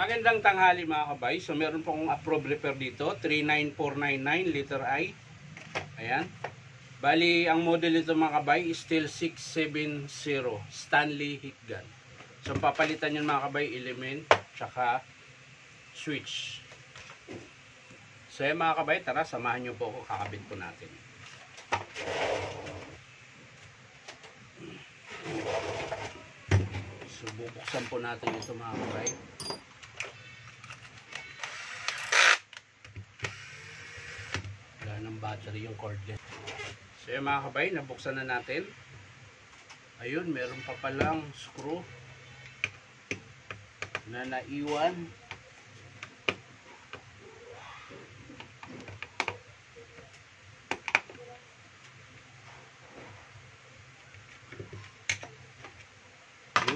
Magandang tanghali mga kabay. So meron po akong approved repair dito, 39499 liter I. Ayan. Bali, ang model nito mga kabay is still 670 Stanley heat gun. So papalitan yun mga kabay, element, tsaka switch. So yan mga kabay, tara samahan nyo po ako, kakabit po natin. So bubuksan po natin ito mga kabay. Ng battery yung cordless. So yung mga kabay, nabuksan na natin. Ayun, meron pa palang screw na naiwan.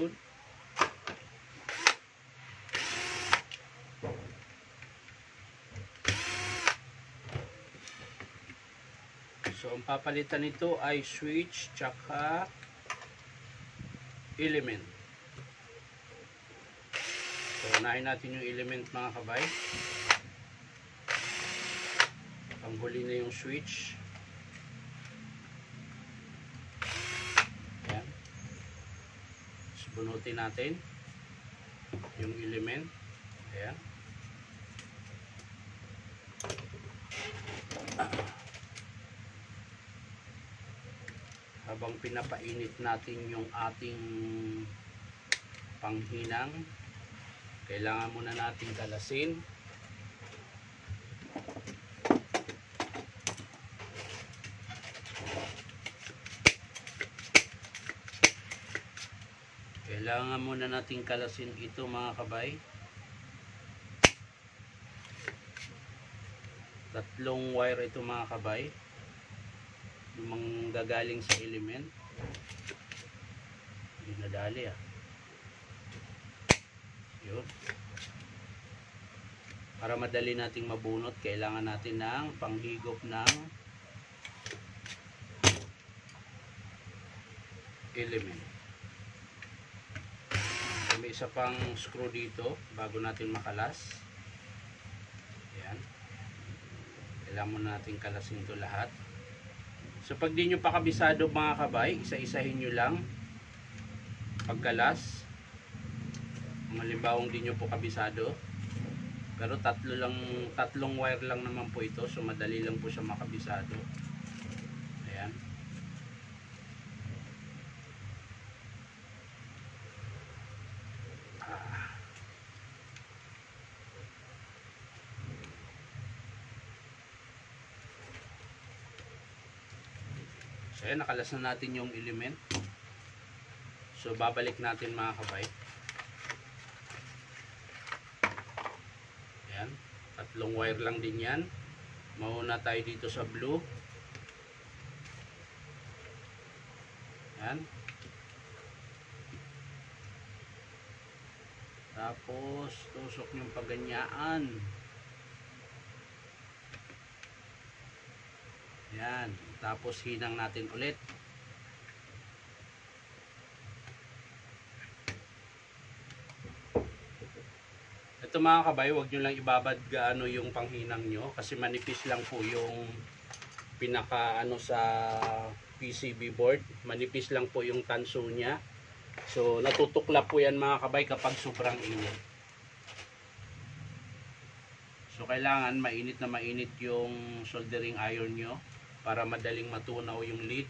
Yun. So, ang papalitan nito ay switch tsaka element. So, unahin natin yung element mga kabay. Panghuli na yung switch. Ayan. So, bunutin natin yung element. Ayan. Habang pinapainit natin yung ating panghinang, kailangan muna natin kalasin. Kailangan muna natin kalasin ito mga kabay. Tatlong wire ito mga kabay. Yung manggagaling sa element. Hindi nadali Yun. Para madali nating mabunot, kailangan natin ng panghigop ng element. So, may isa pang screw dito bago natin makalas. Ayan. Kailangan muna natin kalasin ito lahat. So pag di nyo pa kabisado mga kabay, isa-isahin nyo lang pagkalas. Malimbawang di nyo po kabisado. Pero tatlong wire lang naman po ito. So madali lang po siya makabisado. Ayan. So ayan, nakalas na natin yung element. So babalik natin mga kabay. Ayan, tatlong wire lang din yan. Mauna tayo dito sa blue. Ayan. Tapos tusok yung paganyaan. Ayan. Tapos hinang natin ulit. Ito mga kabay, huwag nyo lang ibabad gaano yung panghinang nyo. Kasi manipis lang po yung pinaka sa PCB board. Manipis lang po yung tanso niya. So natutuklap po yan mga kabay kapag sobrang init. So kailangan mainit na mainit yung soldering iron nyo para madaling matunaw yung lead.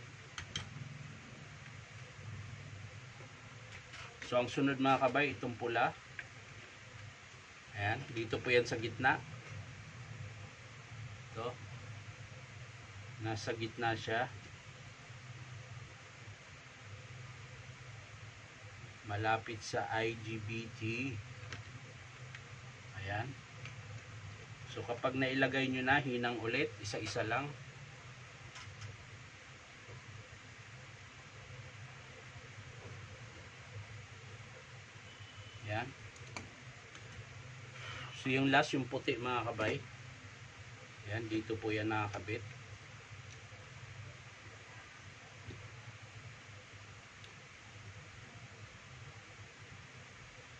So ang sunod mga kabay, itong pula. Ayan, dito po yan sa gitna. Ito. Nasa gitna siya. Malapit sa IGBT. Ayan. So kapag nailagay nyo na, hinang ulit, isa-isa lang. Ayan. So yung last, yung puti mga kabay. Ayan, dito po yan nakakabit.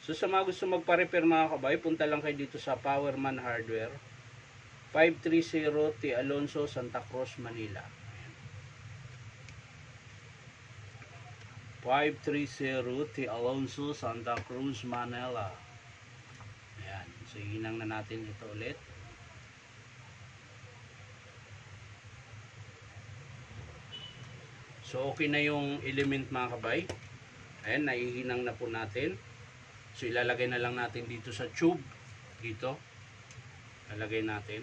So sa mga gusto magpa-repair mga kabay, punta lang kayo dito sa Powerman Hardware, 530 T. Alonso, Santa Cruz, Manila. 530 T. Alonso, Santa Cruz, Manila. Ayan. So hinang na natin ito ulit. So okay na yung element mga kabay. Ayan, naihinang na po natin. So ilalagay na lang natin dito sa tube. Dito. Ilalagay natin.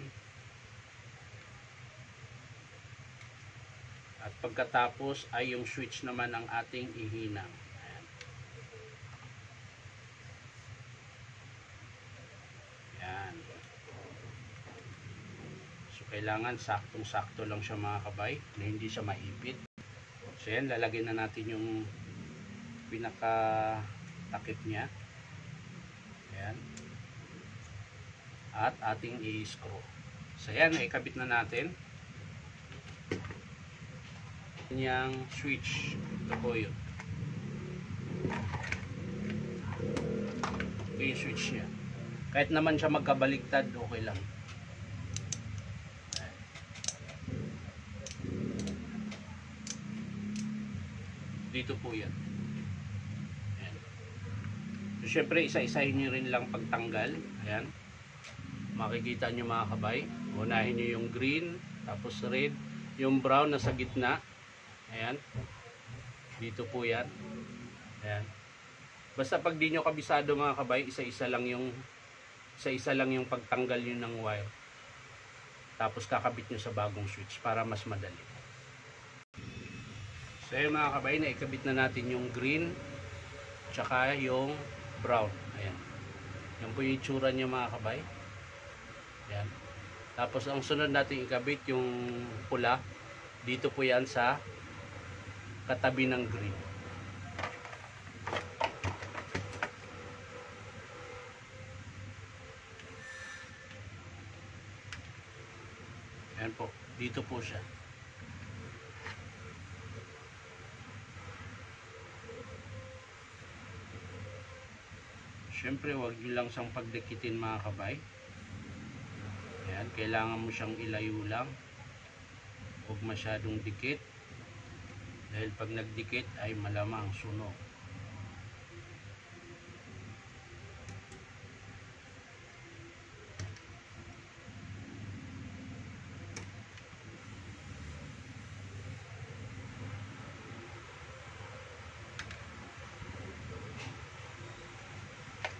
At pagkatapos ay yung switch naman ang ating ihinang. Ayan. Ayan. So kailangan saktong-sakto lang siya mga kabay, na hindi siya maipit. So yan, lalagay na natin yung pinaka takip niya. Ayan. At ating i-screw. So yan, ikabit na natin yung switch. Ito po yun. Ito yung switch niya. Kahit naman siya magkabaligtad, okay lang. Dito po yan. Ayan. So syempre isa-isahin nyo rin lang pagtanggal. Ayan. Makikita nyo mga kabay. Unahin nyo yung green, tapos red, yung brown na sa gitna. Ayan. Dito po yan. Ayan. Basta pag di nyo kabisado mga kabay, isa-isa lang yung pagtanggal nyo ng wire. Tapos kakabit nyo sa bagong switch para mas madali. So ayan mga kabay, naikabit na natin yung green tsaka yung brown. Ayan. Yan po yung itsura niya mga kabay. Ayan. Tapos ang sunod natin ikabit yung pula. Dito po yan sa katabi ng green. Ayan po. Dito po siya. Siyempre, huwag nyo lang siyang pagdikitin mga kabay. Ayan, kailangan mo siyang ilayo lang. Huwag masyadong dikit. Dahil pag nagdikit ay malamang sunog.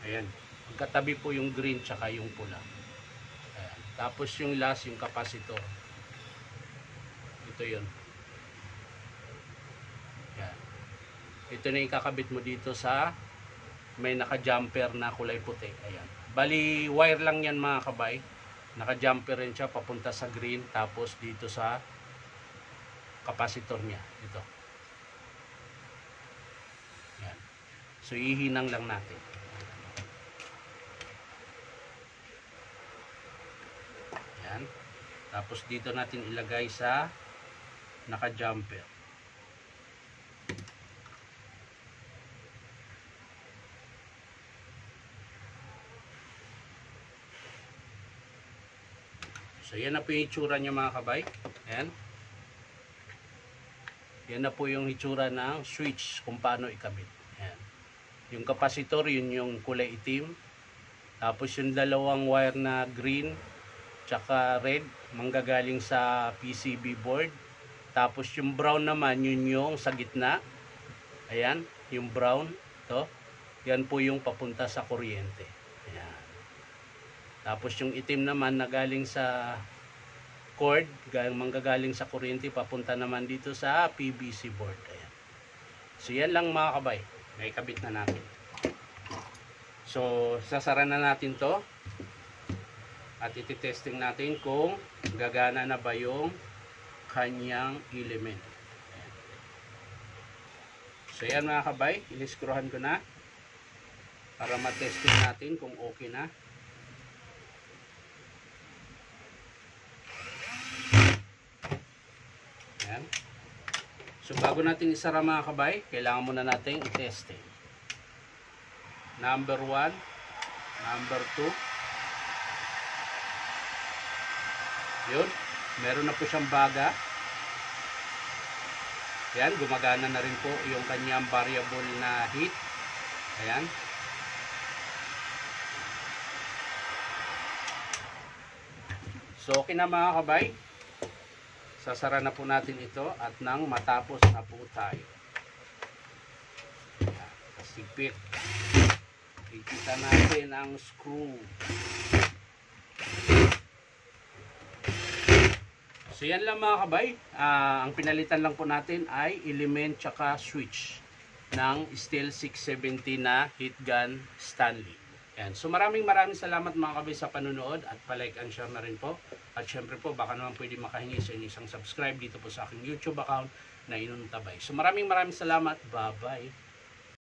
Ayan. Magkatabi po yung green tsaka yung pula. Ayan. Tapos yung last, yung capacitor. Ito yun. Ayan. Ito na ikakabit mo dito sa may naka-jumper na kulay puti. Ayan. Bali, wire lang yan mga kabay. Naka-jumper rin siya papunta sa green. Tapos dito sa capacitor niya. Ito. Ayan. So, ihinang lang natin. Tapos dito natin ilagay sa naka-jumper. So yan na po yung itsura niya mga kabay. Ayan. Yan na po yung itsura ng switch kung paano ikabit. Ayan. Yung capacitor, yun yung kulay itim. Tapos yung dalawang wire na green tsaka red, manggagaling sa PCB board. Tapos yung brown naman, yun yung sa gitna. Ayan, yung brown. To. Yan po yung papunta sa kuryente. Ayan. Tapos yung itim naman na galing sa cord, manggagaling sa kuryente, papunta naman dito sa PVC board. Ayan. So yan lang mga kabay. May kabit na natin. So sasara na natin to. At iti-testing natin kung gagana na ba yung kanyang element. Ayan. So yan mga kabay, iniskruhan ko na para matesting natin kung okay na. Ayan. So bago natin isara mga kabay, kailangan muna natin i-testing. number 1, number 2. Yun, meron na po siyang baga. Ayan, gumagana na rin po yung kanyang variable na heat. Ayan. So, okay na mga kabay. Sasara na po natin ito at nang matapos na po tayo. Ayan, kasipit. Ikita natin ang screw. So yan lang mga kabay. Ang pinalitan lang po natin ay element tsaka switch ng Stihl 670 na heat gun Stanley. Yan. So maraming salamat mga kabay sa panunood at palike and share na rin po. At syempre po baka naman pwede makahingi sa inyo isang subscribe dito po sa aking YouTube account na Inuntabay. So maraming salamat. Bye bye.